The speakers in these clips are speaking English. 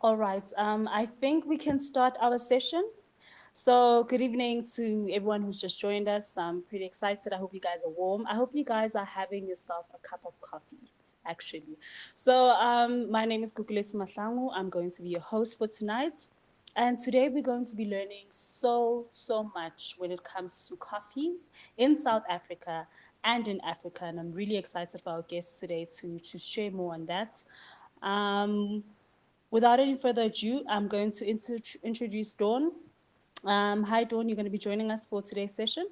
All right, I think we can start our session. So, good evening to everyone who's just joined us. I'm pretty excited. I hope you guys are warm. I hope you guys are having yourself a cup of coffee, actually. So, my name is Kukuletsu Mahlangu. I'm going to be your host for tonight. And today we're going to be learning so much when it comes to coffee in South Africa and in Africa. And I'm really excited for our guests today to share more on that. Um, Without any further ado, I'm going to introduce Dawn. Hi, Dawn. You're going to be joining us for today's session.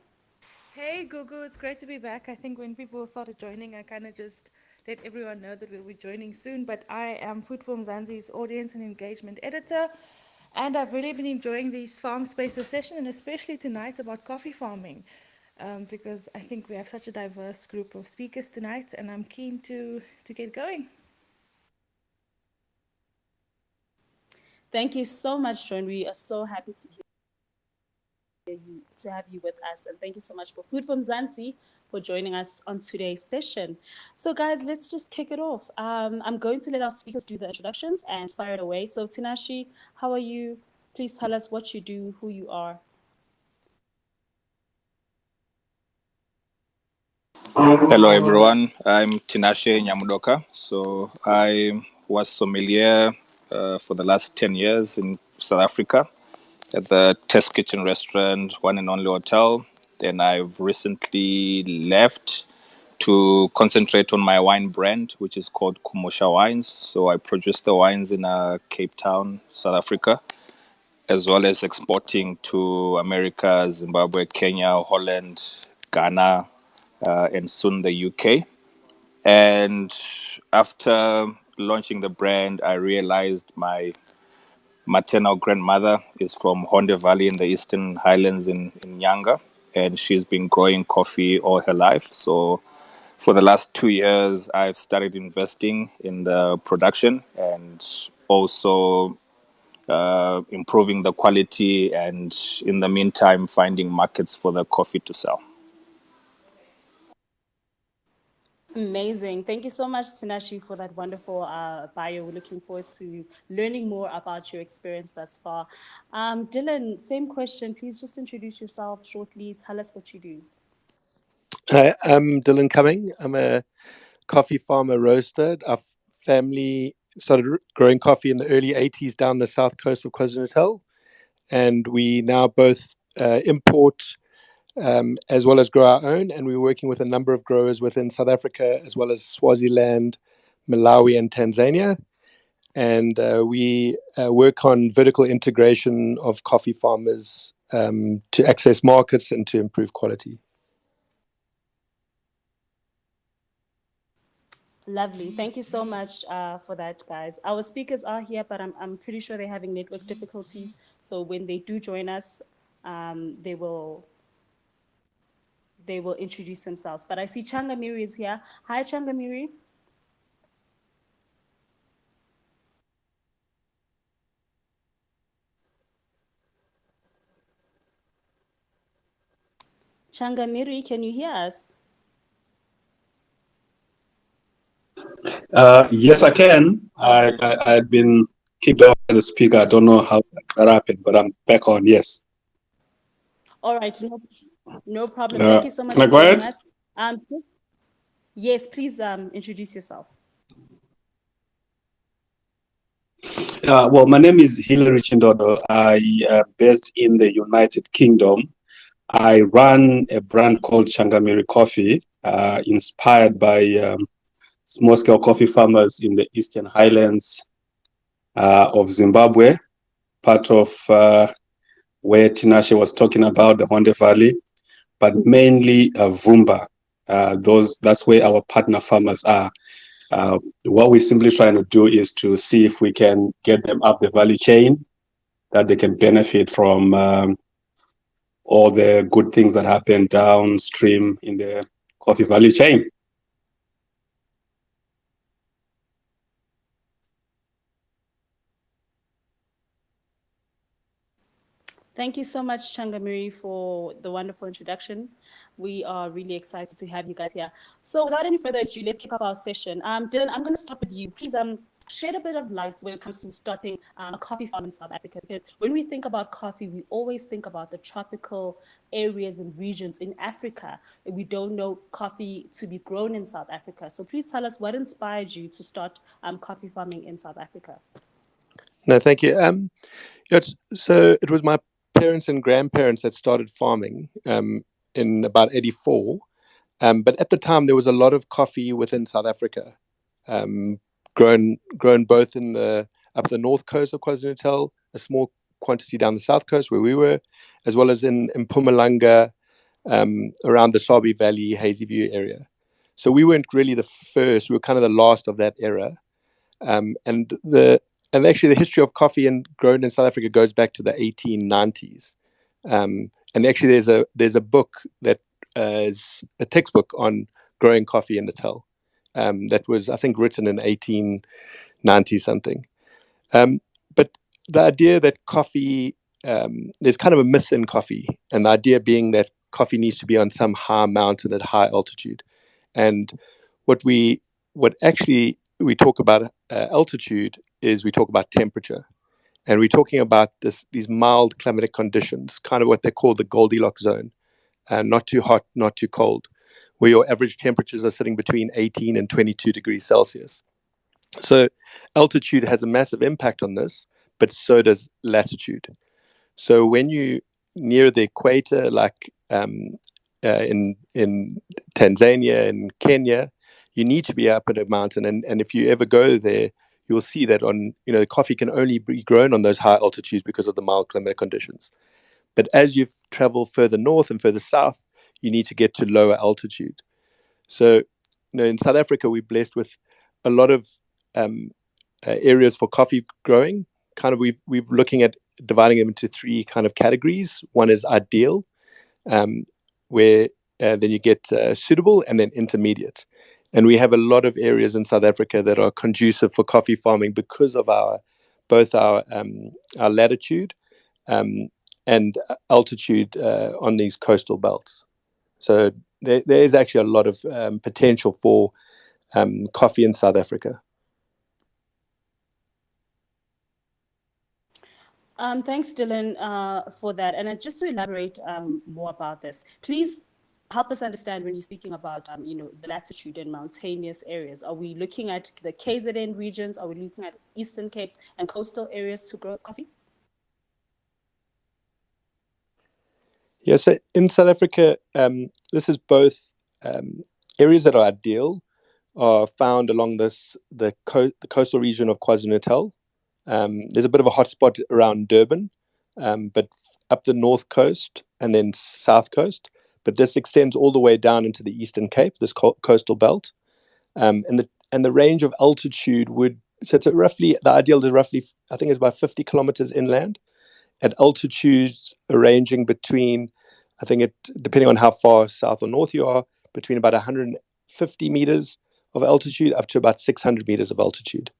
Hey, Gugu, it's great to be back. I think when people started joining, I kind of just let everyone know that we'll be joining soon. But I am Food for Mzansi's audience and engagement editor, and I've really been enjoying these farm spaces session, and especially tonight about coffee farming, because I think we have such a diverse group of speakers tonight, and I'm keen to get going. Thank you so much, Dawn. We are so happy to have you with us. And thank you so much for Food from Zanzi for joining us on today's session. So, guys, let's just kick it off. I'm going to let our speakers do the introductions and fire it away. So, Tinashi, how are you? Please tell us what you do, who you are. Hello, everyone. I'm Tinashe Nyamudoka. So I was sommelier for the last 10 years in South Africa at the Test Kitchen restaurant, one and only hotel. Then I've recently left to concentrate on my wine brand, which is called Kumusha Wines. So I produce the wines in Cape Town, South Africa, as well as exporting to America, Zimbabwe, Kenya, Holland, Ghana, and soon the UK. And after launching the brand, I realized my maternal grandmother is from Honde Valley in the Eastern Highlands in Nyanga, and she's been growing coffee all her life. So for the last 2 years, I've started investing in the production and also improving the quality, and in the meantime, finding markets for the coffee to sell. Amazing. Thank you so much, Tinashi, for that wonderful bio. We're looking forward to learning more about your experience thus far. Dylan, same question. Please just introduce yourself shortly. Tell us what you do. Hi, I'm Dylan Cumming. I'm a coffee farmer roaster. Our family started growing coffee in the early 80s down the south coast of KwaZulu-Natal. And we now both import as well as grow our own. And we're working with a number of growers within South Africa, as well as Swaziland, Malawi, and Tanzania. And we work on vertical integration of coffee farmers to access markets and to improve quality. Lovely. Thank you so much for that, guys. Our speakers are here, but I'm pretty sure they're having network difficulties. So when they do join us, they will introduce themselves. But I see Changamiri is here. Hi, Changamiri. Changamiri, can you hear us? Yes, I can. I'd been kicked off as a speaker. I don't know how that happened, but I'm back on. Yes. All right, no problem. Thank you so much Can I for go joining ahead? us. Um, yes, please introduce yourself. Well, my name is Hilary Chindodo. I based in the United Kingdom. I run a brand called Changamiri Coffee, inspired by small-scale coffee farmers in the Eastern Highlands of Zimbabwe, part of where Tinashe was talking about, the Honde Valley, but mainly Vumba. That's where our partner farmers are. What we're simply trying to do is to see if we can get them up the value chain, that they can benefit from all the good things that happen downstream in the coffee value chain. Thank you so much, Changamiri, for the wonderful introduction. We are really excited to have you guys here. So without any further ado, let's kick off our session. Dylan, I'm going to start with you. Please shed a bit of light when it comes to starting a coffee farm in South Africa. Because when we think about coffee, we always think about the tropical areas and regions in Africa. We don't know coffee to be grown in South Africa. So please tell us what inspired you to start coffee farming in South Africa. No, thank you. So it was my parents and grandparents that started farming in about '84. But at the time, there was a lot of coffee within South Africa, grown both in up the north coast of KwaZulu-Natal, a small quantity down the south coast where we were, as well as in Mpumalanga, around the Sabi Valley, Hazyview area. So we weren't really the first; we were kind of the last of that era. And actually, the history of coffee and grown in South Africa goes back to the 1890s. And actually, there's a book that is a textbook on growing coffee in Natal. That was, I think, written in 1890 something. But the idea that coffee, there's kind of a myth in coffee, and the idea being that coffee needs to be on some high mountain at high altitude. And what actually we talk about altitude is we talk about temperature. And we're talking about these mild climatic conditions, kind of what they call the Goldilocks zone, not too hot, not too cold, where your average temperatures are sitting between 18 and 22 degrees Celsius. So altitude has a massive impact on this, but so does latitude. So when you near the equator, like in Tanzania and Kenya, you need to be up at a mountain. And if you ever go there, you'll see that coffee can only be grown on those high altitudes because of the mild climatic conditions. But as you travel further north and further south, you need to get to lower altitude. So, in South Africa, we're blessed with a lot of areas for coffee growing. Kind of, we're looking at dividing them into three kind of categories. One is ideal, where then you get suitable, and then intermediate. And we have a lot of areas in South Africa that are conducive for coffee farming because of both our latitude and altitude on these coastal belts. So there is actually a lot of potential for coffee in South Africa. Thanks, Dylan, for that. And just to elaborate more about this, please help us understand when you're speaking about, the latitude and mountainous areas. Are we looking at the KZN regions? Are we looking at Eastern Capes and coastal areas to grow coffee? Yeah, so in South Africa, this is both areas that are ideal are found along the coastal region of KwaZulu-Natal. There's a bit of a hotspot around Durban, but up the north coast and then south coast. But this extends all the way down into the Eastern Cape, this coastal belt, and the range of altitude it's roughly, the ideal is roughly, I think it's about 50 kilometers inland, at altitudes ranging between, I think depending on how far south or north you are, between about 150 meters of altitude up to about 600 meters of altitude.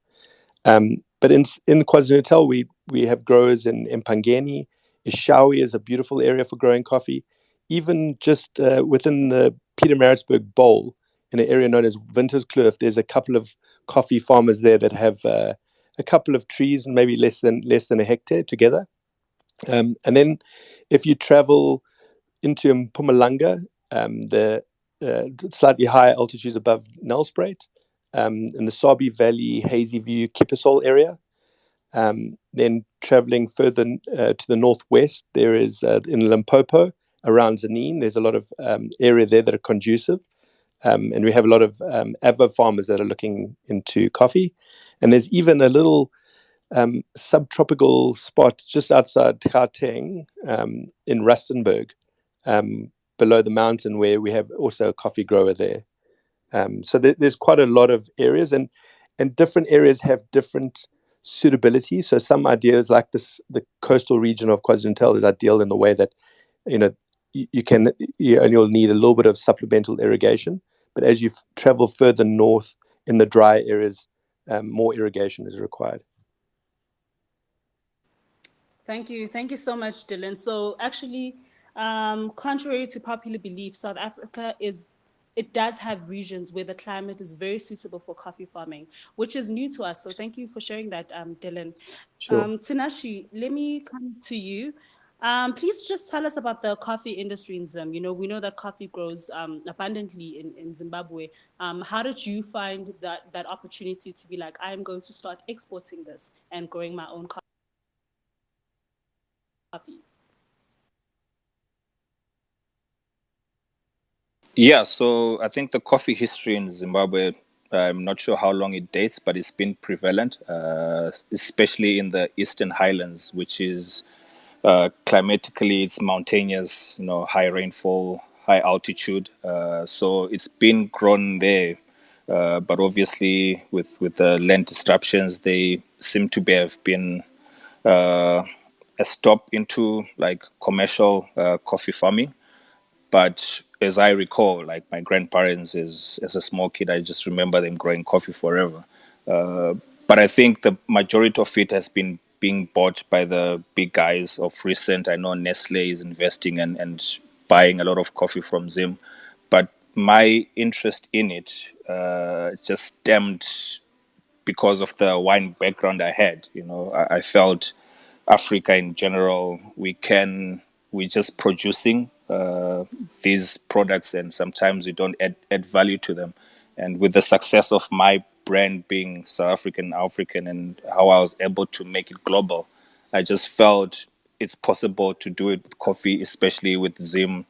But in KwaZulu-Natal, we have growers in Empangeni. Eshowe is a beautiful area for growing coffee. Even just within the Pietermaritzburg Bowl, in an area known as Winterskloof, there's a couple of coffee farmers there that have a couple of trees, maybe less than a hectare together. And then if you travel into Mpumalanga, the slightly higher altitudes above Nelspruit, in the Sabi Valley, Hazyview, Kippersol area. Then traveling further to the northwest, there is in Limpopo, around Zanin, there's a lot of area there that are conducive. And we have a lot of Avo farmers that are looking into coffee. And there's even a little subtropical spot just outside Gauteng in Rustenburg, below the mountain, where we have also a coffee grower there. So there's quite a lot of areas, and different areas have different suitability. So some ideas like the coastal region of KwaZulu-Natal is ideal in the way that, you'll need a little bit of supplemental irrigation. But as you travel further north in the dry areas, more irrigation is required. Thank you. Thank you so much, Dylan. So actually, contrary to popular belief, South Africa is it does have regions where the climate is very suitable for coffee farming, which is new to us. So thank you for sharing that, Dylan. Sure. Tinashi, let me come to you. Please just tell us about the coffee industry in Zim. You know, we know that coffee grows abundantly in Zimbabwe. How did you find that opportunity to be like, I am going to start exporting this and growing my own coffee? Yeah, so I think the coffee history in Zimbabwe, I'm not sure how long it dates, but it's been prevalent, especially in the Eastern Highlands, which is climatically it's mountainous, high rainfall, high altitude. So it's been grown there, but obviously with the land disruptions, they seem to have been a stop into like commercial coffee farming. But as I recall, like my grandparents, as a small kid, I just remember them growing coffee forever. But I think the majority of it has been being bought by the big guys of recent. I know Nestle is investing and buying a lot of coffee from Zim. But my interest in it just stemmed because of the wine background I had. I felt Africa in general, we just producing these products, and sometimes we don't add value to them. And with the success of my brand being South African, and how I was able to make it global, I just felt it's possible to do it with coffee, especially with Zim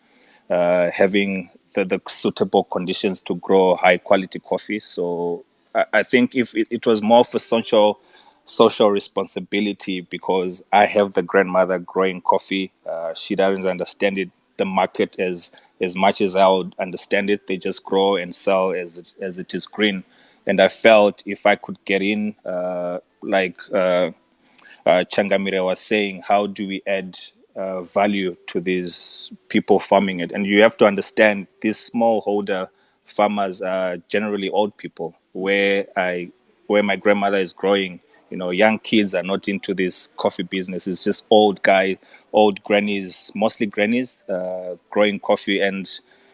having the suitable conditions to grow high quality coffee. So I think if it was more for social responsibility, because I have the grandmother growing coffee. She doesn't understand the market as much as I would understand it. They just grow and sell as it is green. And I felt if I could get in, Changamire was saying, how do we add value to these people farming it? And you have to understand these smallholder farmers are generally old people. Where my grandmother is growing, young kids are not into this coffee business. It's just old grannies, mostly grannies, growing coffee. And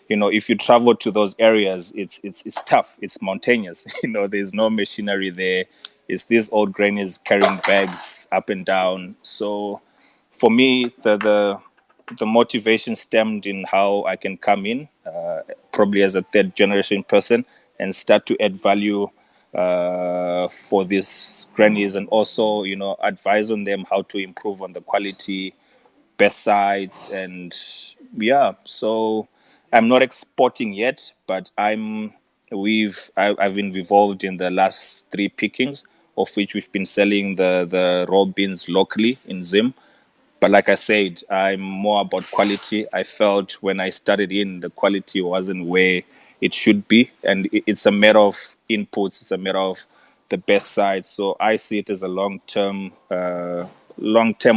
if you travel to those areas, it's tough. It's mountainous. There's no machinery there. It's these old grannies carrying bags up and down. So for me, the motivation stemmed in how I can come in, probably as a third generation person, and start to add value for these grannies, and also advise on them how to improve on the quality, best sides. And yeah, so I'm not exporting yet, but I've been involved in the last three pickings, of which we've been selling the raw beans locally in Zim. But like I said, I'm more about quality. I felt when I started the quality wasn't where it should be. And it's a matter of inputs, it's a matter of the best side. So I see it as a long-term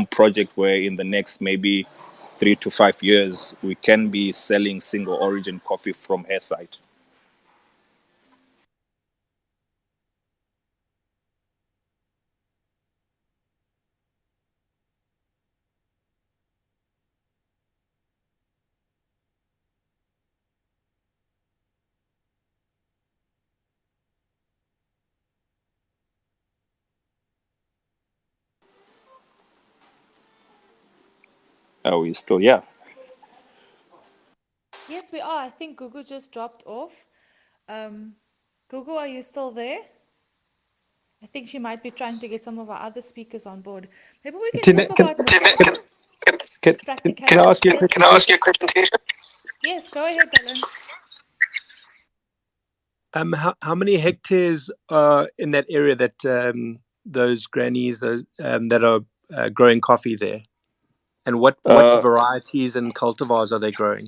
project where in the next maybe 3 to 5 years, we can be selling single origin coffee from her side. Are we still, yeah. Yes, we are. I think Gugu just dropped off. Gugu, are you still there? I think she might be trying to get some of our other speakers on board. Maybe we can Tina, talk about can I ask you a practicality. question? Yes, go ahead, Dylan. How many hectares are in that area that those grannies that are growing coffee there, and what varieties and cultivars are they growing?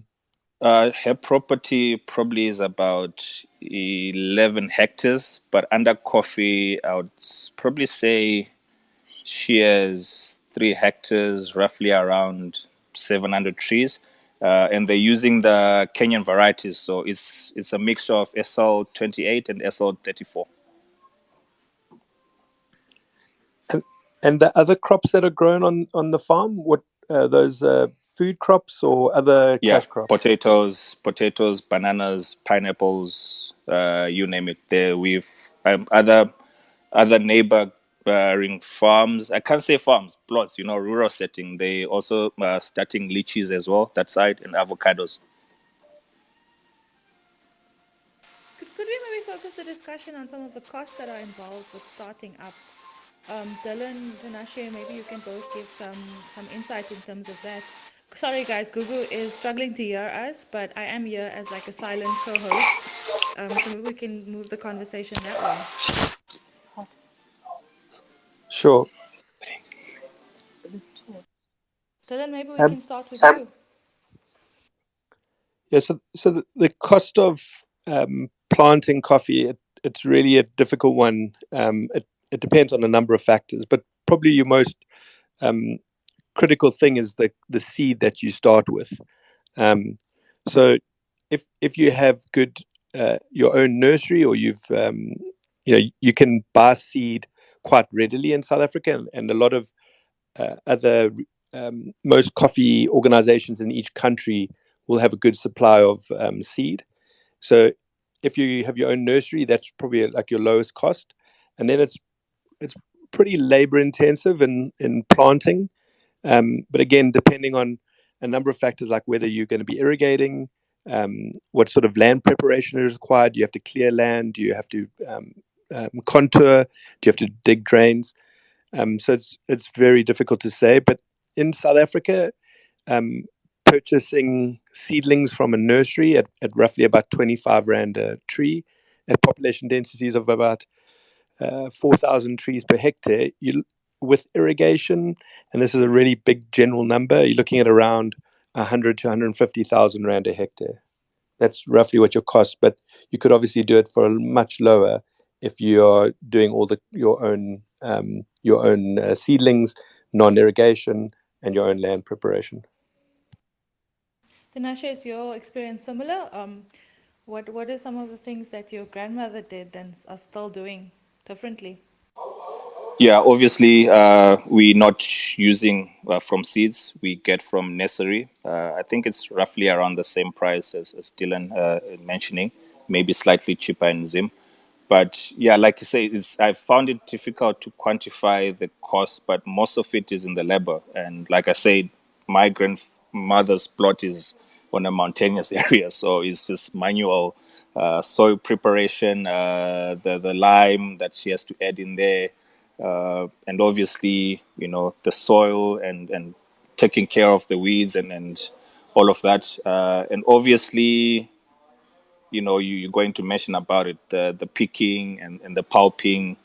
Her property probably is about 11 hectares, but under coffee, I would probably say she has 3 hectares, roughly around 700 trees. And they're using the Kenyan varieties, so it's a mixture of SL28 and SL34. And the other crops that are grown on the farm, those food crops or other Yeah, cash crops? potatoes, bananas, pineapples, you name it. There we've other neighboring farms. I can't say farms, plots. Rural setting. They also starting lychees as well. That side and avocados. Could we maybe focus the discussion on some of the costs that are involved with starting up? Dylan, Tinashe, maybe you can both give some insight in terms of that. Sorry, guys, Gugu is struggling to hear us, but I am here as like a silent co-host. So maybe we can move the conversation that way. Hot. Sure. Is it too? Dylan, maybe we Um, can start with you. Yeah, so the cost of planting coffee, it's really a difficult one. It depends on a number of factors, but probably your most um, critical thing is the seed that you start with. So if you have good your own nursery, or you can buy seed quite readily in South Africa, and a lot of other most coffee organizations in each country will have a good supply of seed. So if you have your own nursery, that's probably like your lowest cost, and then it's pretty labor intensive in planting. But again, depending on a number of factors like whether you're going to be irrigating, what sort of land preparation is required. Do you have to clear land? Do you have to contour? Do you have to dig drains? So it's very difficult to say. But in South Africa, purchasing seedlings from a nursery at roughly about 25 Rand a tree, at population densities of about 4,000 trees per hectare, with irrigation, and this is a really big general number, you're looking at around 100 to 150,000 Rand a hectare. That's roughly what your cost, but you could obviously do it for much lower if you're doing all your own seedlings, non-irrigation, and your own land preparation. Tinashe, is your experience similar? What are some of the things that your grandmother did and are still doing differently? Yeah, obviously, we're not using from seeds. We get from nursery. I think it's roughly around the same price as Dylan mentioning, maybe slightly cheaper in Zim. But yeah, like you say, I found it difficult to quantify the cost, but most of it is in the labor. And like I said, my grandmother's plot is on a mountainous area, so it's just manual soil preparation, the lime that she has to add in there, and obviously, the soil and taking care of the weeds and all of that. And obviously, you're going to mention about it, the picking and the pulping.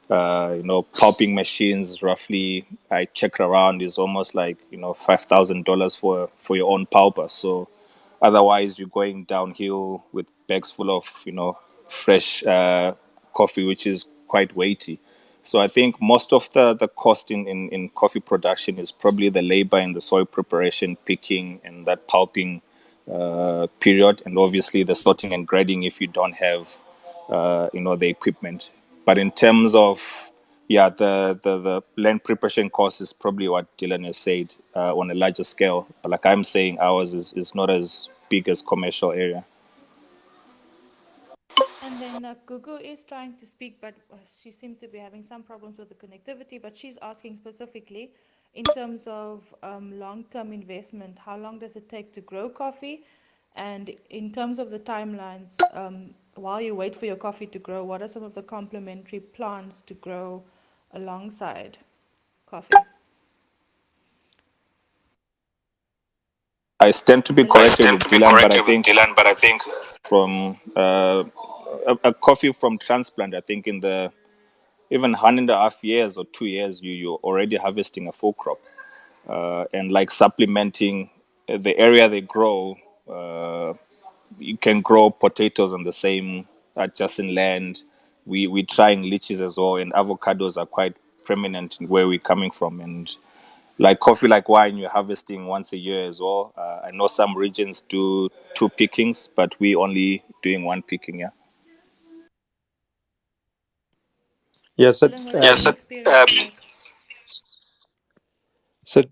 Pulping machines, roughly, I checked around, is almost like $5,000 for your own pulper. So otherwise, you're going downhill with bags full of fresh coffee, which is quite weighty. So I think most of the cost in coffee production is probably the labor in the soil preparation, picking, and that pulping period, and obviously the sorting and grading if you don't have the equipment. But in terms of the land preparation cost is probably what Dylan has said on a larger scale. But like I'm saying, ours is not as big as commercial area. And then Gugu is trying to speak, but she seems to be having some problems with the connectivity. But she's asking specifically in terms of long-term investment, how long does it take to grow coffee? And in terms of the timelines, while you wait for your coffee to grow, what are some of the complementary plants to grow alongside coffee? I stand to be Dylan? corrected with Dylan, but I think from a coffee from transplant, I think in the even 1.5 years or 2 years, you're already harvesting a full crop. And like supplementing the area they grow, you can grow potatoes on the same adjacent land. We're trying lychees as well, and avocados are quite prominent in where we're coming from. And like coffee, like wine, you're harvesting once a year as well. I know some regions do 2 pickings, but we only doing 1 picking. Yeah. Yes, Dylan, what is your experience like? so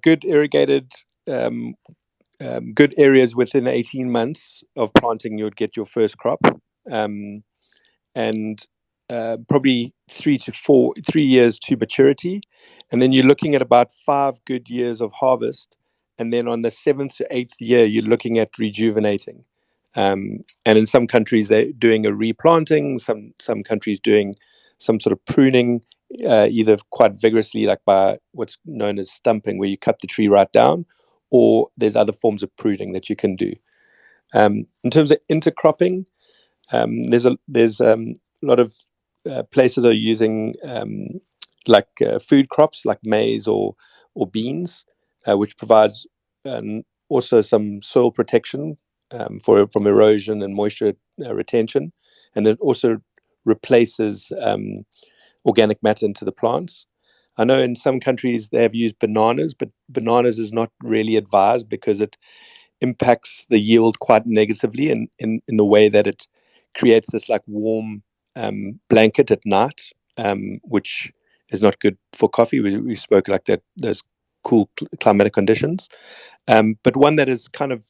good irrigated, good areas within 18 months of planting, you would get your first crop. And probably 3 years to maturity. And then you're looking at about 5 good years of harvest. And then on the 7th to 8th year, you're looking at rejuvenating. And in some countries, they're doing a replanting, some countries doing some sort of pruning, either quite vigorously, like by what's known as stumping, where you cut the tree right down, or there's other forms of pruning that you can do. In terms of intercropping, there's a lot of places are using food crops like maize or beans, which provides also some soil protection from erosion and moisture retention, and then also replaces organic matter into the plants. I know in some countries they have used bananas, but bananas is not really advised because it impacts the yield quite negatively in the way that it creates this like warm blanket at night, which is not good for coffee. We spoke like that, those cool climatic conditions. But one that is kind of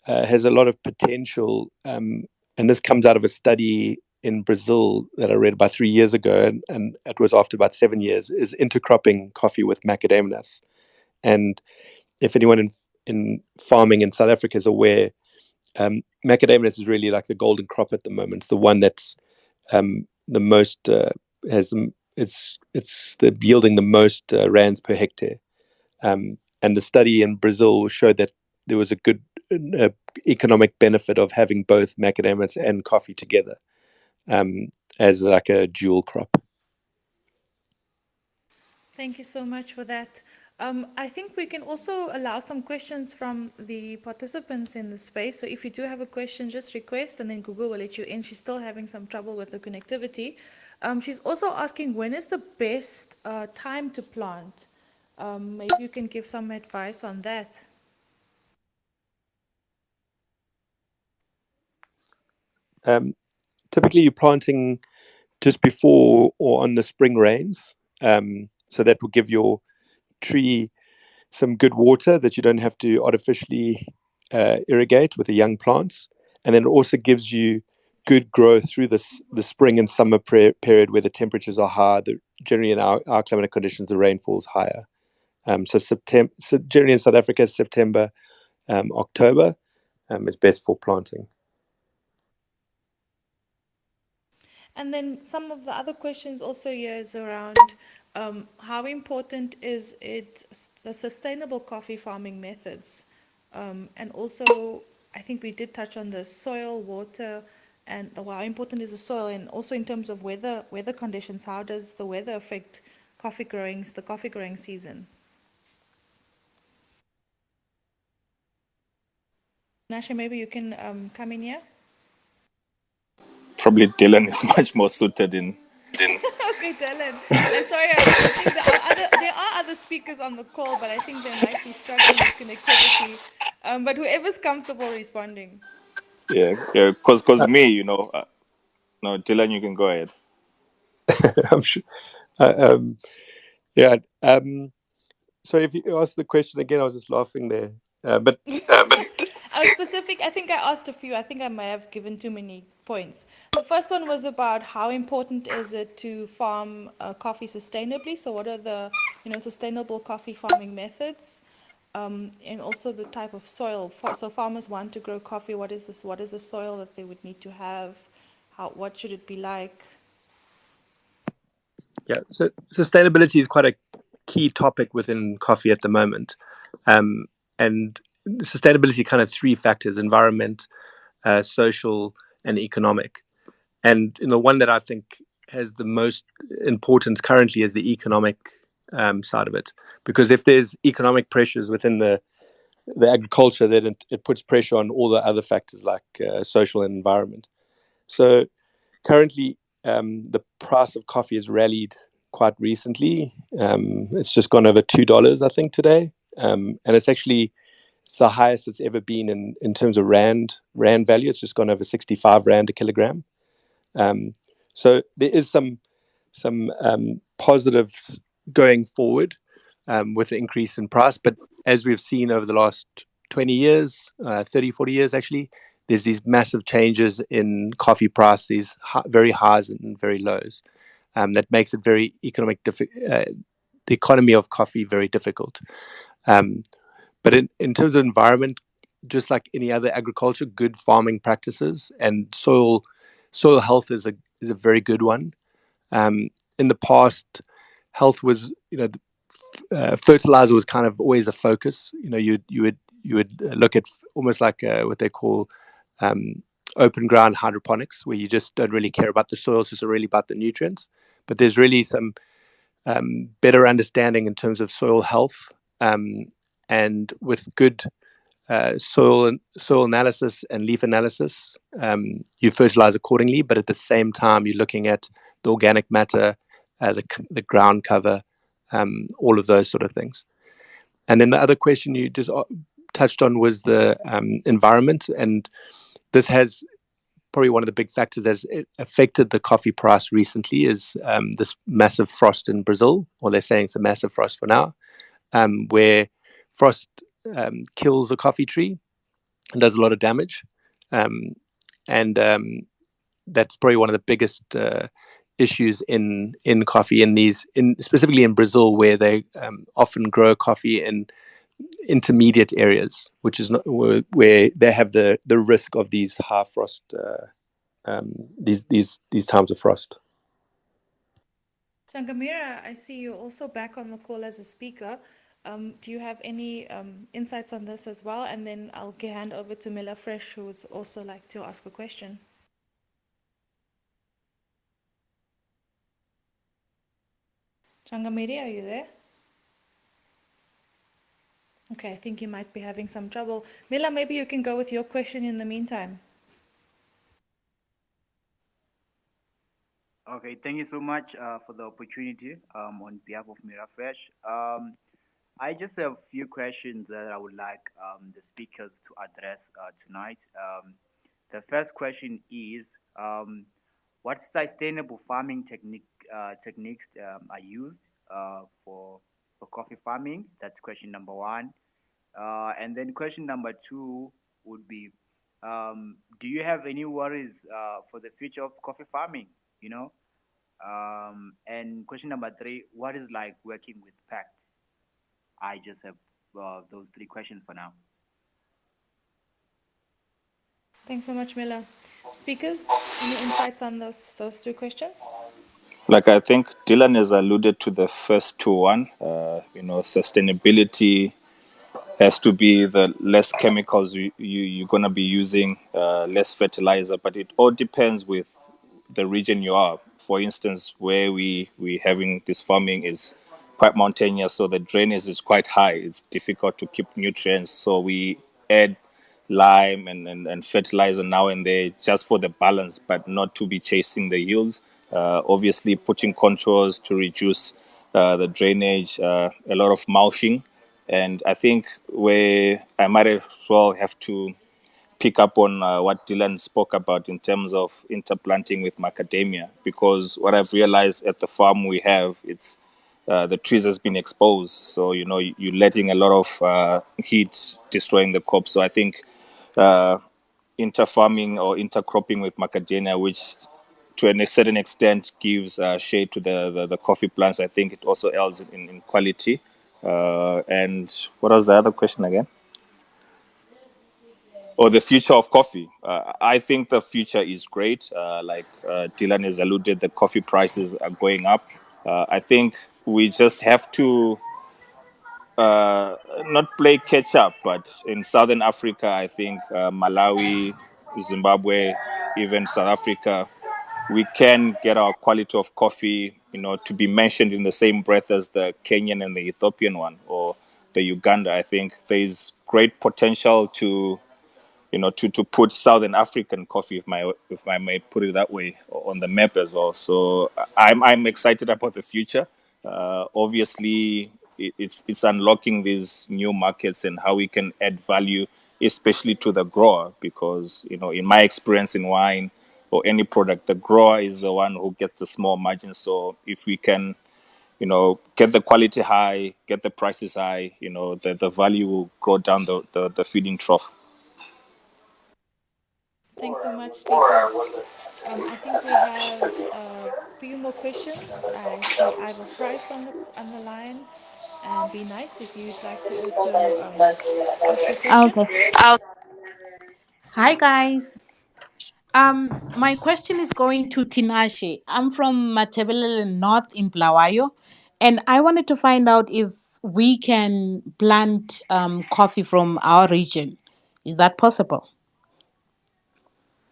has a lot of potential, and this comes out of a study in Brazil that I read about 3 years ago, and it was after about 7 years, is intercropping coffee with macadamia nuts. And if anyone in farming in South Africa is aware, macadamia nuts is really like the golden crop at the moment. It's the one that's the most it's the yielding the most rands per hectare. And the study in Brazil showed that there was a good economic benefit of having both macadamia nuts and coffee together as like a dual crop. Thank you so much for that. I think we can also allow some questions from the participants in the space. So if you do have a question, just request and then Google will let you in. She's still having some trouble with the connectivity. She's also asking, when is the best time to plant? Maybe you can give some advice on that. Typically, you're planting just before or on the spring rains. So that will give your tree some good water that you don't have to artificially irrigate with the young plants. And then it also gives you good growth through the spring and summer period where the temperatures are high. Generally in our climatic conditions, the rainfall is higher. So generally in South Africa, September, October is best for planting. And then some of the other questions also here is around how important is it, the sustainable coffee farming methods? And also, I think we did touch on the soil, water, and how important is the soil, and also in terms of weather conditions, how does the weather affect the coffee growing season? Nasha, maybe you can come in here. Probably Dylan is much more suited in. Okay, Dylan. I'm sorry, I think there are other speakers on the call, but I think they might be struggling with connectivity. But whoever's comfortable responding. Yeah, because me, no, Dylan, you can go ahead. I'm sure. Yeah. Sorry, if you asked the question again, I was just laughing there. But I think I asked a few. I think I may have given too many points. The first one was about how important is it to farm coffee sustainably. So what are the sustainable coffee farming methods, and also the type of soil. So farmers want to grow coffee. What is this? What is the soil that they would need to have? What should it be like? yeah, so sustainability is quite a key topic within coffee at the moment, and sustainability kind of 3 factors: environment, social, and economic. And one that I think has the most importance currently is the economic side of it, because if there's economic pressures within the agriculture, then it puts pressure on all the other factors like social and environment. So currently, the price of coffee has rallied quite recently. It's just gone over $2, I think, today, and it's the highest it's ever been in terms of rand value. It's just gone over 65 rand a kilogram. So there is some positives going forward. with the increase in price. But as we've seen over the last 20 years, 30, 40 years actually, there's these massive changes in coffee price, these very highs and very lows. That makes it very the economy of coffee very difficult. But in terms of environment, just like any other agriculture, good farming practices and soil health is a very good one. In the past, health was, fertilizer was kind of always a focus. You would look at almost like what they call open ground hydroponics, where you just don't really care about the soil, it's just really about the nutrients. But there's really some better understanding in terms of soil health, and with good soil analysis and leaf analysis, you fertilize accordingly. But at the same time, you're looking at the organic matter, the ground cover, all of those sort of things. And then the other question you just touched on was the environment, and this has probably one of the big factors that's affected the coffee price recently is this massive frost in Brazil, or they're saying it's a massive frost for now, where frost kills the coffee tree and does a lot of damage. And that's probably one of the biggest issues in coffee specifically in Brazil, where they often grow coffee in intermediate areas, which is not where they have the risk of these high frost, these times of frost. Changamira, I see you're also back on the call as a speaker. Do you have any insights on this as well? And then I'll hand over to Miller Fresh, who would also like to ask a question. Changamiri, are you there? Okay, I think you might be having some trouble. Mila, maybe you can go with your question in the meantime. Okay, thank you so much for the opportunity on behalf of Mirafresh. I just have a few questions that I would like the speakers to address tonight. The first question is, what sustainable farming techniques are used for coffee farming? That's question number one. And then question number two would be, do you have any worries for the future of coffee farming? And question number three, what is like working with Pact? I just have those three questions for now. Thanks so much, Miller. Speakers, any insights on those two questions? Like, I think Dylan has alluded to the first two. Sustainability has to be the less chemicals you're going to be using, less fertilizer, but it all depends with the region you are. For instance, where we having this farming is quite mountainous, so the drainage is quite high. It's difficult to keep nutrients, so we add lime and fertilizer now and there just for the balance, but not to be chasing the yields. Obviously, putting controls to reduce the drainage, a lot of mulching. And I think where I might as well have to pick up on what Dylan spoke about in terms of interplanting with macadamia, because what I've realized at the farm we have, it's the trees has been exposed. So, you're letting a lot of heat destroying the crop. So I think interfarming or intercropping with macadamia, which to a certain extent gives shade to the coffee plants, I think it also helps in quality. And what was the other question again? Or the future of coffee. I think the future is great. Like Dylan has alluded, the coffee prices are going up. I think we just have to not play catch up, but in Southern Africa, I think Malawi, Zimbabwe, even South Africa, we can get our quality of coffee, to be mentioned in the same breath as the Kenyan and the Ethiopian one, or the Uganda. I think there's great potential to put Southern African coffee, if I may put it that way, on the map as well. So I'm excited about the future. Obviously, it's unlocking these new markets and how we can add value, especially to the grower, because in my experience in wine or any product, the grower is the one who gets the small margin. So if we can get the quality high, get the prices high, the value will go down the feeding trough. Thanks so much, speakers. I think we have a few more questions. I see Ivor Price on the line. And be nice if you'd like to also ask your question. Okay. Hi guys. My question is going to Tinashe. I'm from Matebele North in Blawayo, and I wanted to find out if we can plant coffee from our region. Is that possible?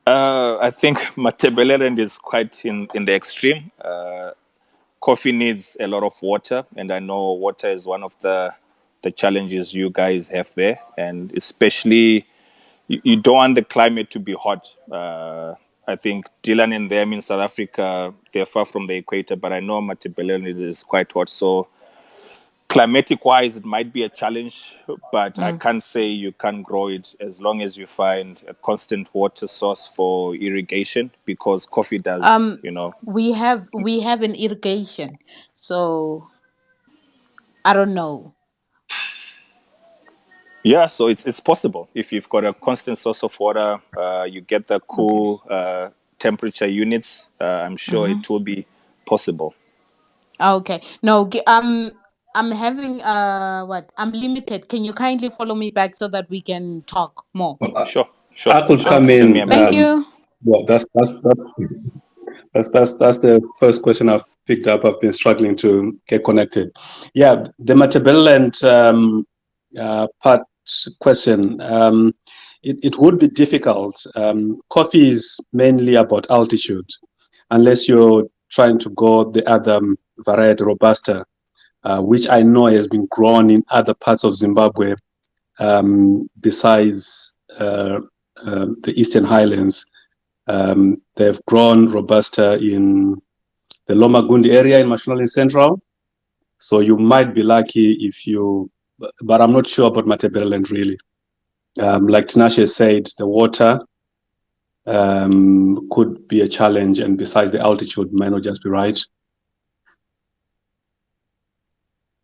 I think Matebeleland is quite in the extreme. Coffee needs a lot of water, and I know water is one of the challenges you guys have there, and especially you don't want the climate to be hot. I think Dylan and them in South Africa, they're far from the equator, but I know Matebeleland is quite hot. So climatic-wise, it might be a challenge, but I can't say you can't grow it as long as you find a constant water source for irrigation, because coffee does, We have an irrigation, so I don't know. Yeah, so it's possible. If you've got a constant source of water, you get the cool temperature units, I'm sure it will be possible. Okay. No, I'm having what? I'm limited. Can you kindly follow me back so that we can talk more? Sure. I could come Okay. Send me in. a Thank message. you. Well, that's the first question I've picked up. I've been struggling to get connected. Yeah, the Matebeleland part question. It would be difficult. Coffee is mainly about altitude, unless you're trying to go the other variety, Robusta, which I know has been grown in other parts of Zimbabwe besides the Eastern Highlands. They've grown Robusta in the Loma Gundi area in Mashonaland Central. So you might be lucky if you, but I'm not sure about Matebeleland really. Like Tinashe said, the water could be a challenge, and besides, the altitude might not just be right.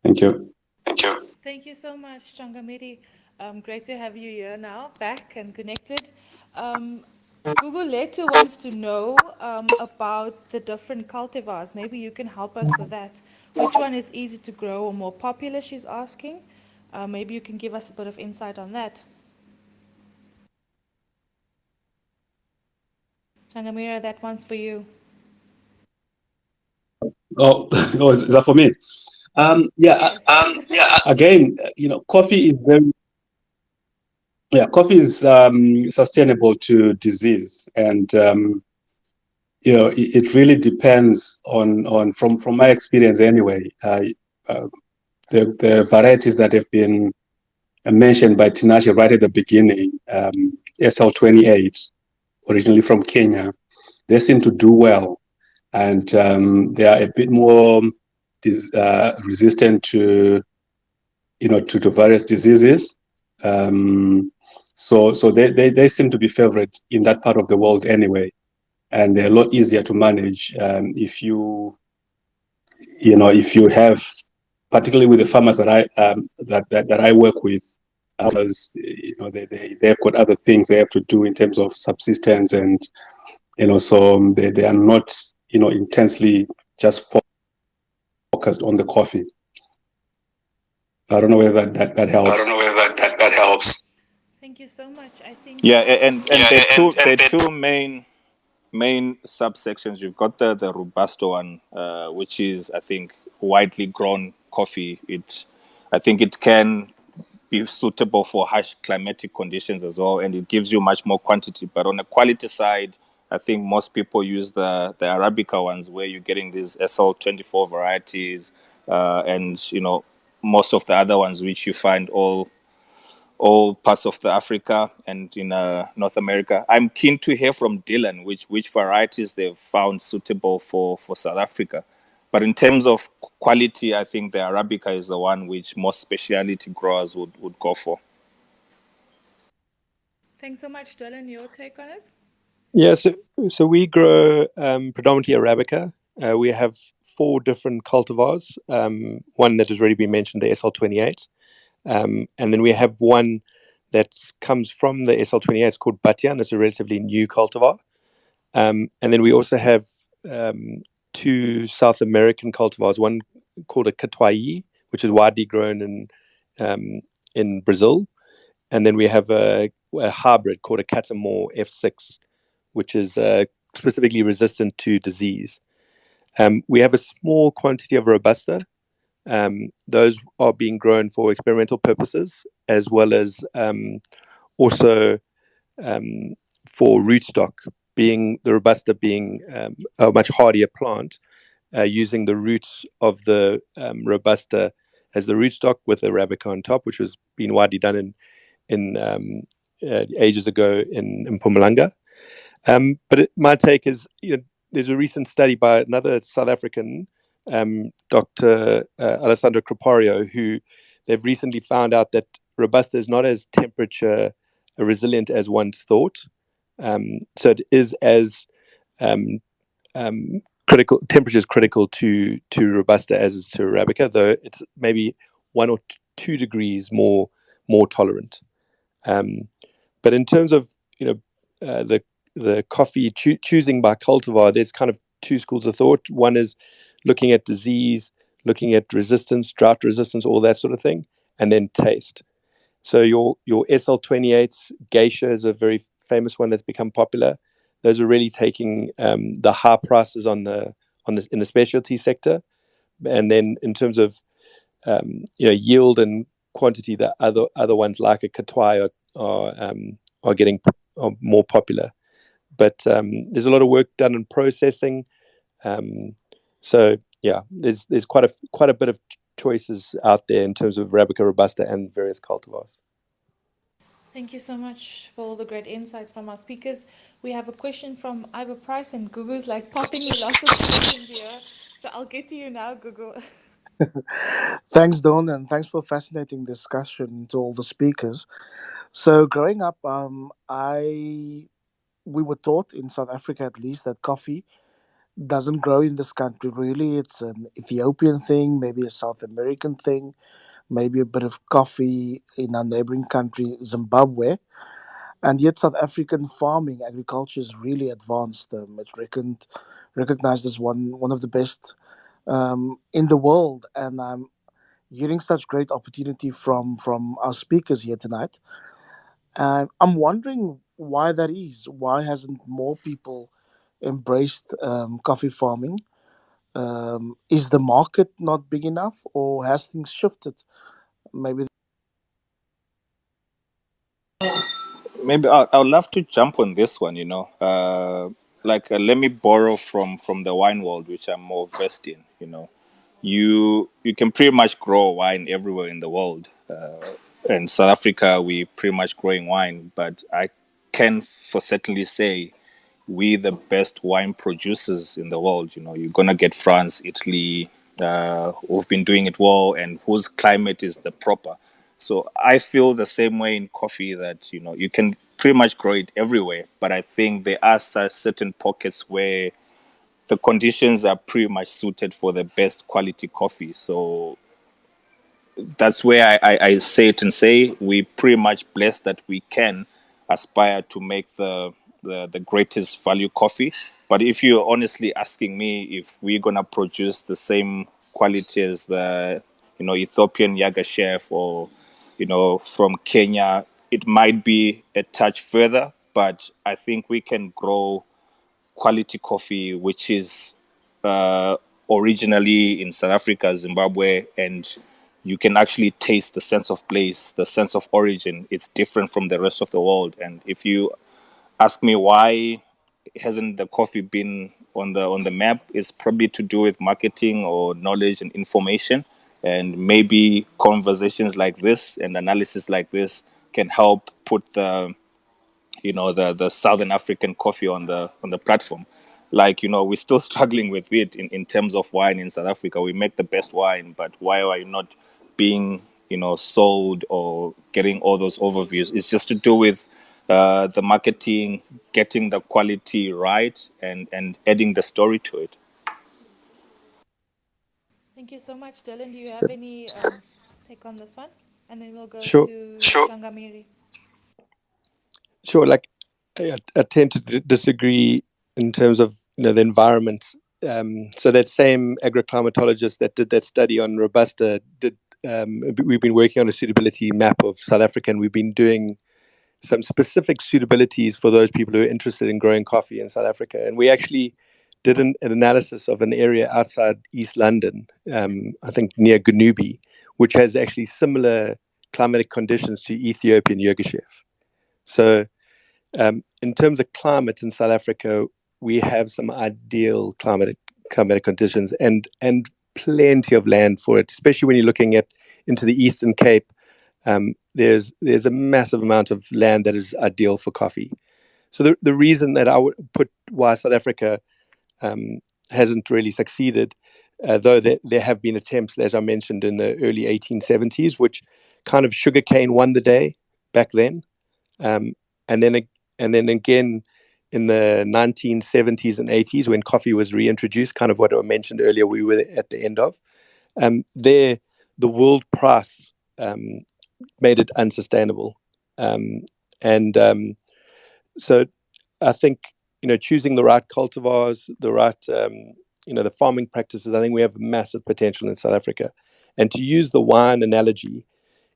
Thank you. Thank you so much, Changamiri. Great to have you here now, back and connected. Google Letter wants to know about the different cultivars. Maybe you can help us with that. Which one is easy to grow or more popular, she's asking. Maybe you can give us a bit of insight on that. Changamira, that one's for you. Oh, is that for me? Yeah. Yes. Again, coffee is very. Yeah, coffee is sustainable to disease, and it really depends on from my experience anyway. The varieties that have been mentioned by Tinashe right at the beginning, SL28, originally from Kenya, they seem to do well, and they are a bit more resistant to various diseases. So they seem to be favorite in that part of the world anyway, and they're a lot easier to manage if you have, particularly with the farmers that I work with, others, they've got other things they have to do in terms of subsistence, and so they are not intensely just focused on the coffee. I don't know whether that helps. Thank you so much. I think. Yeah, and the two main subsections. You've got the Robusta one, which is, I think, widely grown coffee. I think it can be suitable for harsh climatic conditions as well, and it gives you much more quantity. But on the quality side, I think most people use the Arabica ones, where you're getting these SL24 varieties, and most of the other ones which you find all parts of the Africa and in North America. I'm keen to hear from Dylan which varieties they've found suitable for South Africa. But in terms of quality, I think the Arabica is the one which most specialty growers would go for. Thanks so much, Dylan. Your take on it? Yeah, so we grow predominantly Arabica. We have 4 different cultivars. One that has already been mentioned, the SL28. And then we have one that comes from the SL28. It's called Batian. It's a relatively new cultivar. And then we also have 2 South American cultivars. One called a Catuai, which is widely grown in Brazil. And then we have a hybrid called a Catamore F6, which is specifically resistant to disease. We have a small quantity of Robusta. Those are being grown for experimental purposes, as well as also for rootstock, being the Robusta being a much hardier plant, using the roots of the Robusta as the rootstock with Arabica on top, which has been widely done in ages ago in Mpumalanga. But my take is, there's a recent study by another South African, Dr. Alessandro Cropario, who they've recently found out that Robusta is not as temperature resilient as once thought. So it is as critical, temperature is critical to Robusta as is to Arabica, though it's maybe 1 or 2 degrees more tolerant. But in terms of the coffee choosing by cultivar, there's kind of 2 schools of thought. One is looking at disease, looking at resistance, drought resistance, all that sort of thing, and then taste. So your SL28s, Geisha is a very famous one that's become popular. Those are really taking the high prices in the specialty sector, and then in terms of yield and quantity, the other ones like a Catuai are getting more popular. But there's a lot of work done in processing. So yeah, there's quite a bit of choices out there in terms of Arabica, Robusta, and various cultivars. Thank you so much for all the great insight from our speakers. We have a question from Ivor Price, and Gugu's like popping me lots of questions here. So I'll get to you now, Gugu. Thanks, Dawn, and thanks for a fascinating discussion to all the speakers. So, growing up, we were taught in South Africa, at least, that coffee doesn't grow in this country. Really, it's an Ethiopian thing, maybe a South American thing, maybe a bit of coffee in our neighboring country, Zimbabwe. And yet, South African farming agriculture is really advanced. It's recognized as one of the best in the world, and I'm getting such great opportunity from our speakers here tonight. I'm wondering why that is. Why hasn't more people embraced coffee farming? Is the market not big enough, or has things shifted? Maybe. Maybe I would love to jump on this one. Let me borrow from the wine world, which I'm more versed in. You can pretty much grow wine everywhere in the world. In South Africa, we pretty much growing wine, but I can for certainly say we the best wine producers in the world. You're gonna get France, Italy, who've been doing it well, and whose climate is the proper. So I feel the same way in coffee, that you can pretty much grow it everywhere, but I think there are certain pockets where the conditions are pretty much suited for the best quality coffee. So that's where I say it and say we pretty much blessed that we can aspire to make the greatest value coffee. But if you're honestly asking me if we're gonna produce the same quality as the Ethiopian Yaga chef, or from Kenya, it might be a touch further, but I think we can grow quality coffee which is uh, originally in South Africa, Zimbabwe, and you can actually taste the sense of place, the sense of origin. It's different from the rest of the world. And if you ask me why hasn't the coffee been on the map, it's probably to do with marketing or knowledge and information. And maybe conversations like this and analysis like this can help put the Southern African coffee on the platform. We're still struggling with it in terms of wine in South Africa. We make the best wine, but why are you not being sold or getting all those overviews? It's just to do with the marketing, getting the quality right, and adding the story to it. Thank you so much, Dylan. Do you So, have any take on this one? And then we'll go sure, to Changamiri. sure. Like I tend to disagree in terms of the environment. So that same agroclimatologist that did that study on Robusta did. We've been working on a suitability map of South Africa, and we've been doing some specific suitabilities for those people who are interested in growing coffee in South Africa. And we actually did an analysis of an area outside East London, I think near Ganubi, which has actually similar climatic conditions to Ethiopian Yirgacheffe. So in terms of climate in South Africa, we have some ideal climatic conditions and plenty of land for it, especially when you're looking into the Eastern Cape. There's a massive amount of land that is ideal for coffee. So the reason that I would put why South Africa hasn't really succeeded, though there have been attempts, as I mentioned, in the early 1870s, which kind of sugarcane won the day back then, and then again in the 1970s and 80s when coffee was reintroduced, kind of what I mentioned earlier, we were at the end of. The world price made it unsustainable, so I think choosing the right cultivars, the right the farming practices. I think we have massive potential in South Africa, and to use the wine analogy,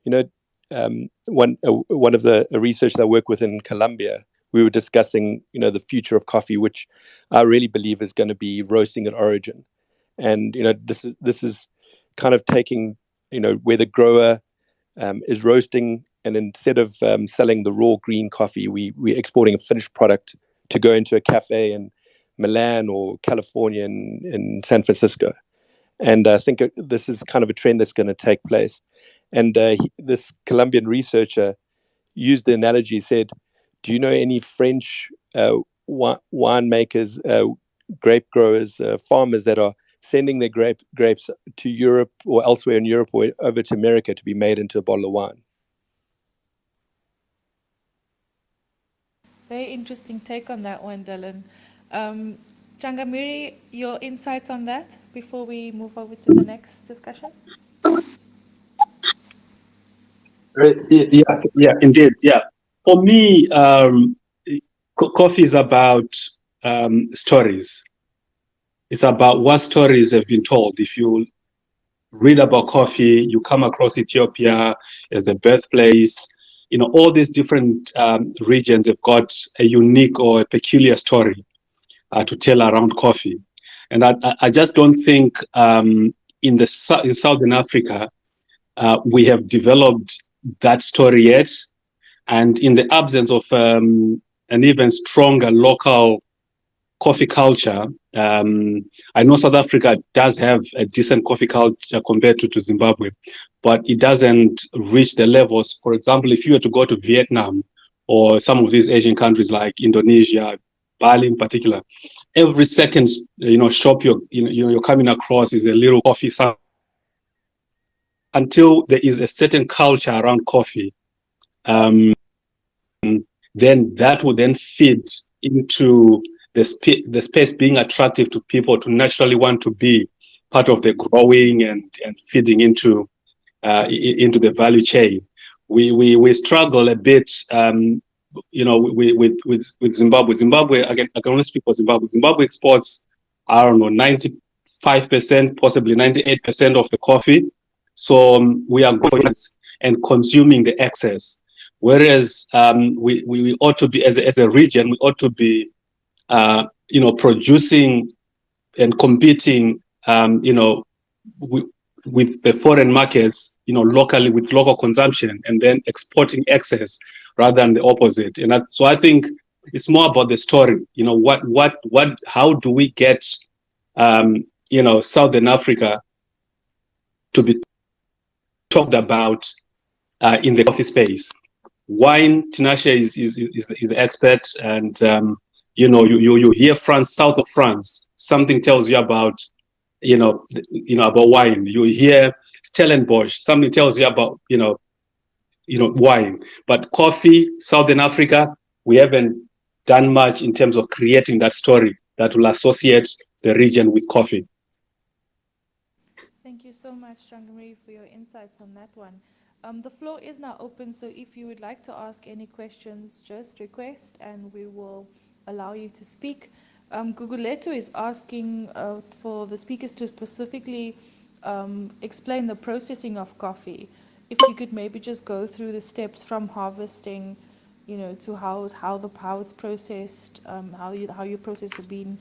one of the researchers I work with in Colombia, we were discussing the future of coffee, which I really believe is going to be roasting at origin, and this is kind of taking where the grower is roasting, and instead of selling the raw green coffee, we're exporting a finished product to go into a cafe in Milan or California in San Francisco. And I think this is kind of a trend that's going to take place. And this Colombian researcher used the analogy, said, do you know any French winemakers, grape growers, farmers that are sending their grapes to Europe or elsewhere in Europe or over to America to be made into a bottle of wine? Very interesting take on that one, Dylan. Changamiri, your insights on that before we move over to the next discussion? Yeah, indeed. Yeah. For me, coffee is about stories. It's about what stories have been told. If you read about coffee, you come across Ethiopia as the birthplace. All these different regions have got a unique or a peculiar story to tell around coffee. And I just don't think in Southern Africa, we have developed that story yet. And in the absence of an even stronger local coffee culture, I know South Africa does have a decent coffee culture compared to Zimbabwe, but it doesn't reach the levels. For example, if you were to go to Vietnam or some of these Asian countries like Indonesia, Bali in particular, every second shop you're coming across is a little coffee shop. Until there is a certain culture around coffee, then that will then feed into the space being attractive to people to naturally want to be part of the growing and feeding into the value chain. We struggle a bit, with Zimbabwe. Zimbabwe, again, I can only speak for Zimbabwe. Zimbabwe exports, 95%, possibly 98% of the coffee. So we are growing and consuming the excess. Whereas we ought to be, as a region, we ought to be, producing and competing, with the foreign markets, locally with local consumption, and then exporting excess rather than the opposite. And so I think it's more about the story. How do we get, Southern Africa to be talked about in the coffee space? Wine, Tinashe is the expert, and you hear France, south of France, something tells you about about wine. You hear Stellenbosch, something tells you about wine. But coffee, Southern Africa, we haven't done much in terms of creating that story that will associate the region with coffee. Thank so much, Changamiri, for your insights on that one. The floor is now open, so if you would like to ask any questions, just request and we will allow you to speak. Guguletu is asking for the speakers to specifically explain the processing of coffee. If you could maybe just go through the steps from harvesting, to how it's processed, how you process the bean.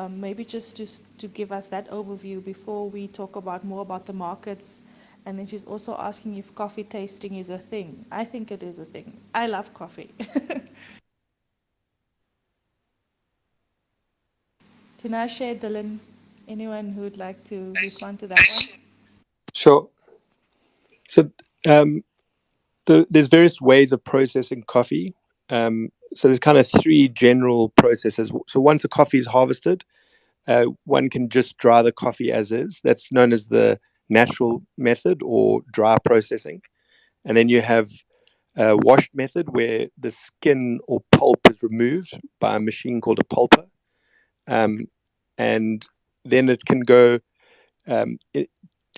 Maybe just to give us that overview before we talk about more about the markets. And then she's also asking if coffee tasting is a thing. I think it is a thing. I love coffee. Tinashe, Dylan, anyone who would like to respond to that one? Sure. So there's various ways of processing coffee. So there's kind of three general processes. So once the coffee is harvested, one can just dry the coffee as is. That's known as the natural method or dry processing. And then you have a washed method where the skin or pulp is removed by a machine called a pulper. And then it can go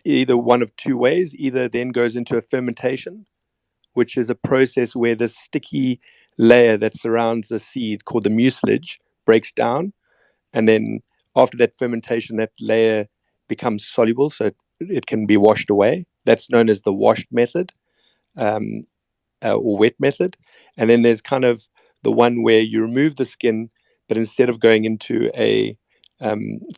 either one of two ways. Either then goes into a fermentation, which is a process where the sticky layer that surrounds the seed called the mucilage breaks down. And then after that fermentation, that layer becomes soluble, so it can be washed away. That's known as the washed method or wet method. And then there's kind of the one where you remove the skin, but instead of going into a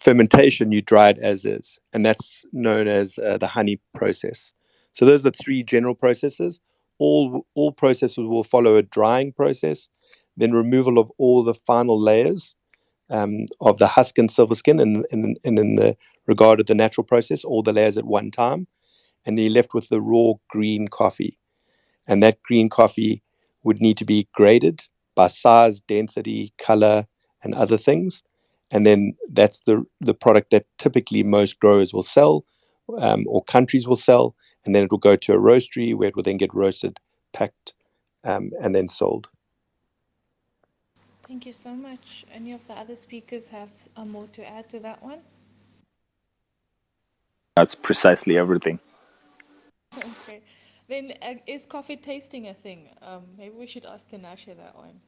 fermentation, you dry it as is. And that's known as the honey process. So those are the three general processes. All processes will follow a drying process, then removal of all the final layers of the husk and silver skin, and in the regard of the natural process, all the layers at one time, and you're left with the raw green coffee. And that green coffee would need to be graded by size, density, color, and other things. And then that's the product that typically most growers will sell or countries will sell. And then it will go to a roastery where it will then get roasted, packed, and then sold. Thank you so much. Any of the other speakers have more to add to that one? That's precisely everything. Okay. Then is coffee tasting a thing? Maybe we should ask Tinashe that one.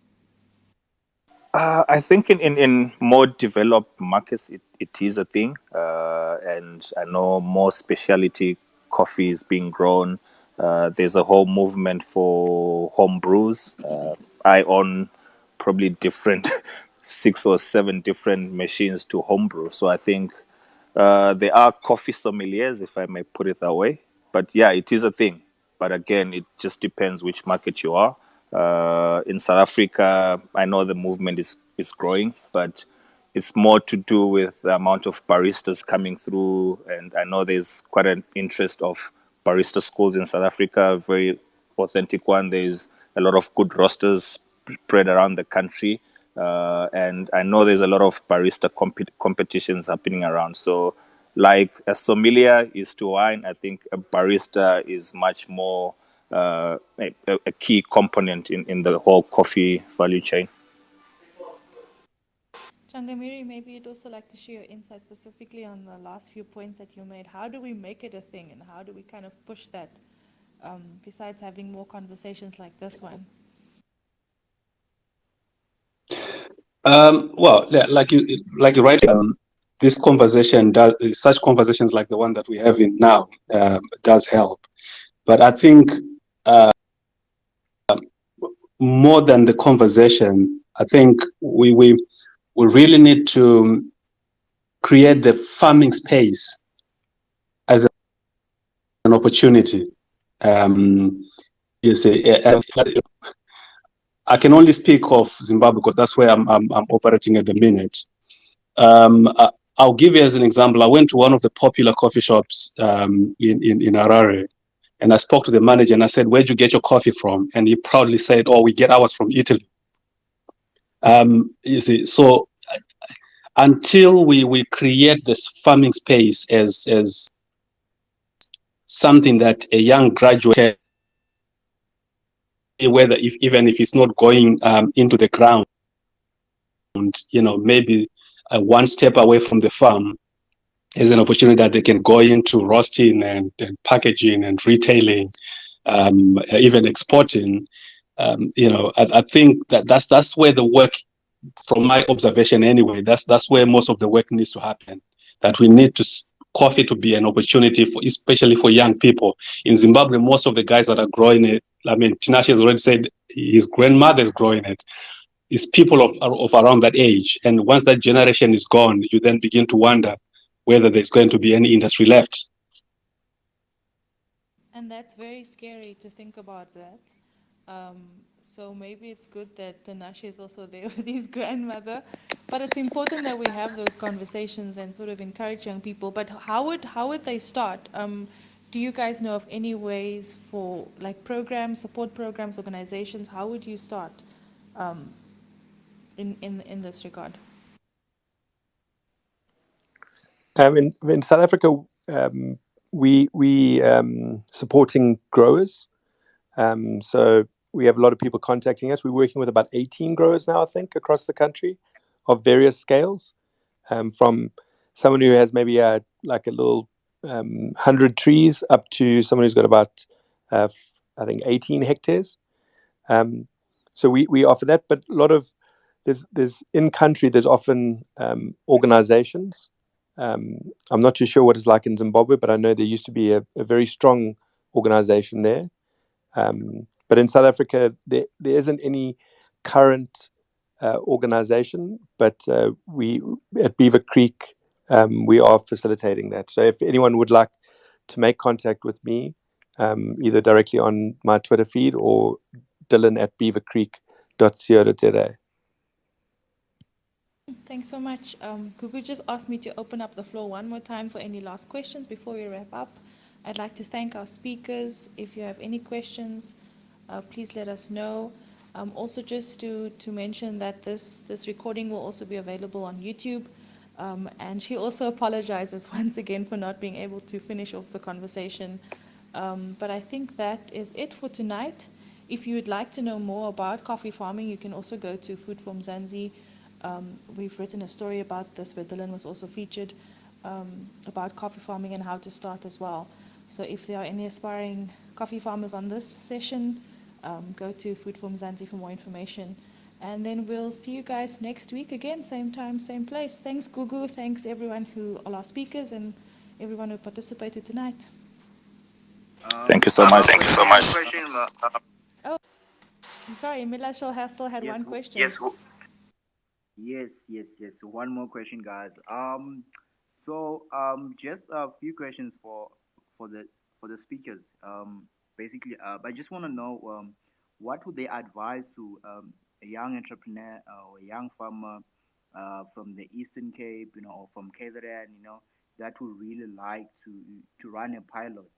I think in more developed markets, it is a thing. And I know more specialty coffee is being grown. There's a whole movement for home brews. I own probably different 6 or 7 different machines to homebrew. So I think there are coffee sommeliers, if I may put it that way. But yeah, it is a thing. But again, it just depends which market you are. In South Africa, I know the movement is growing, but it's more to do with the amount of baristas coming through. And I know there's quite an interest of barista schools in South Africa, very authentic one. There's a lot of good rosters spread around the country. And I know there's a lot of barista competitions happening around. So like a sommelier is to wine, I think a barista is much more a key component in the whole coffee value chain. Changamiri, maybe you'd also like to share your insight specifically on the last few points that you made. How do we make it a thing and how do we kind of push that besides having more conversations like this one? Well, like you write, this conversation such conversations like the one that we have in now does help. But I think more than the conversation, I think we really need to create the farming space as an opportunity. You see, I can only speak of Zimbabwe because that's where I'm operating at the minute. I'll give you as an example. I went to one of the popular coffee shops in Harare, and I spoke to the manager and I said, "Where'd you get your coffee from?" And he proudly said, "Oh, we get ours from Italy." You see, so until we create this farming space as something that a young graduate, whether even if it's not going into the ground, maybe one step away from the farm, as an opportunity that they can go into roasting and packaging and retailing, even exporting. I think that's where the work, from my observation anyway, that's where most of the work needs to happen. That we need coffee to be an opportunity for, especially for young people. In Zimbabwe, most of the guys that are growing it, Tinashe has already said his grandmother is growing it. It's people of around that age. And once that generation is gone, you then begin to wonder whether there's going to be any industry left. And that's very scary to think about that. So maybe it's good that Tinashe is also there with his grandmother. But it's important that we have those conversations and sort of encourage young people. But how would they start? Do you guys know of any ways for like programs, support programs, organizations? How would you start in this regard? In South Africa, we supporting growers. So we have a lot of people contacting us. We're working with about 18 growers now, I think, across the country, of various scales, from someone who has maybe like a little 100 trees up to someone who's got about I think 18 hectares. So we offer that, but a lot of there's in country there's often organizations. I'm not too sure what it's like in Zimbabwe, but I know there used to be a very strong organization there. But in South Africa, there isn't any current organization, but we at Beaver Creek, we are facilitating that. So if anyone would like to make contact with me, either directly on my Twitter feed or dylan@beavercreek.co.za. Thanks so much. Gugu just asked me to open up the floor one more time for any last questions before we wrap up. I'd like to thank our speakers. If you have any questions, please let us know. Also, just to mention that this recording will also be available on YouTube. And she also apologizes once again for not being able to finish off the conversation. But I think that is it for tonight. If you would like to know more about coffee farming, you can also go to Food for Mzansi. We've written a story about this where Dylan was also featured, about coffee farming and how to start as well. So if there are any aspiring coffee farmers on this session, go to Food for Mzansi for more information. And then we'll see you guys next week again, same time, same place. Thanks, Gugu. Thanks, everyone who are our speakers and everyone who participated tonight. Thank you so much. Thank you so much. Oh, I'm sorry, Milashal has still had one question. Yes. One more question, guys. Just a few questions for the speakers. Basically, I just want to know what would they advise to a young entrepreneur or a young farmer from the Eastern Cape, or from KZN, that would really like to run a pilot,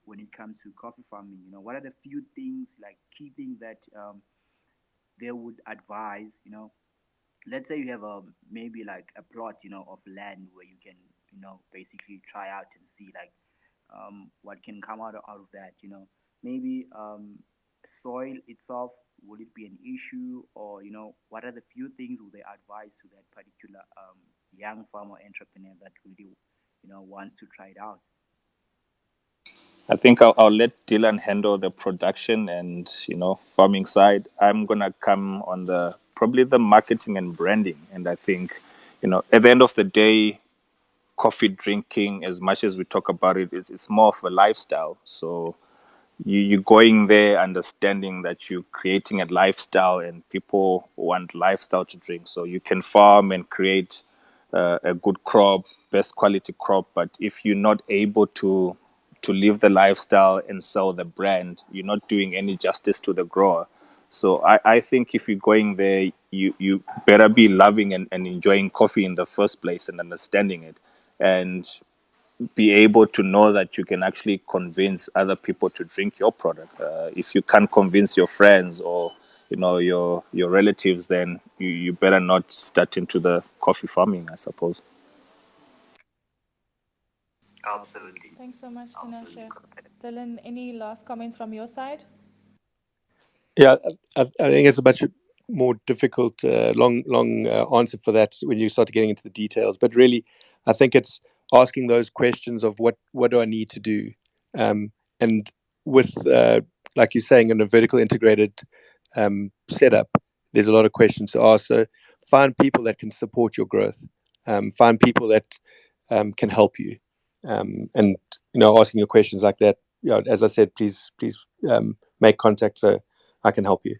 when it comes to coffee farming. What are the few things, like key things that they would advise, let's say you have maybe like a plot, of land where you can, basically try out and see like what can come out of that, maybe soil itself, would it be an issue, or what are the few things would they advise to that particular young farmer entrepreneur that really wants to try it out? I think I'll let Dylan handle the production and farming side. I'm gonna come on probably the marketing and branding. And I think at the end of the day, coffee drinking, as much as we talk about it, it's more of a lifestyle. So you're going there understanding that you're creating a lifestyle and people want lifestyle to drink. So you can farm and create a good crop, best quality crop, but if you're not able to live the lifestyle and sell the brand, you're not doing any justice to the grower. So I think if you're going there, you better be loving and enjoying coffee in the first place and understanding it, and be able to know that you can actually convince other people to drink your product. If you can't convince your friends or your relatives, then you better not start into the coffee farming, I suppose. Absolutely. Thanks so much, Tinashe. Dylan, any last comments from your side? Yeah, I think it's a much more difficult, long answer for that when you start getting into the details. But really, I think it's asking those questions of what do I need to do, and with like you're saying, in a vertical integrated setup, there's a lot of questions to ask. So find people that can support your growth, find people that can help you, and asking your questions like that. As I said, please make contact so I can help you.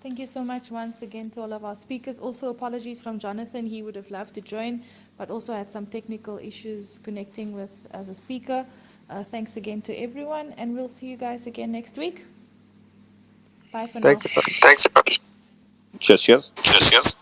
Thank you so much once again to all of our speakers. Also, apologies from Jonathan. He would have loved to join, but also had some technical issues connecting with as a speaker. Thanks again to everyone, and we'll see you guys again next week. Bye for now. Thanks. Cheers, cheers.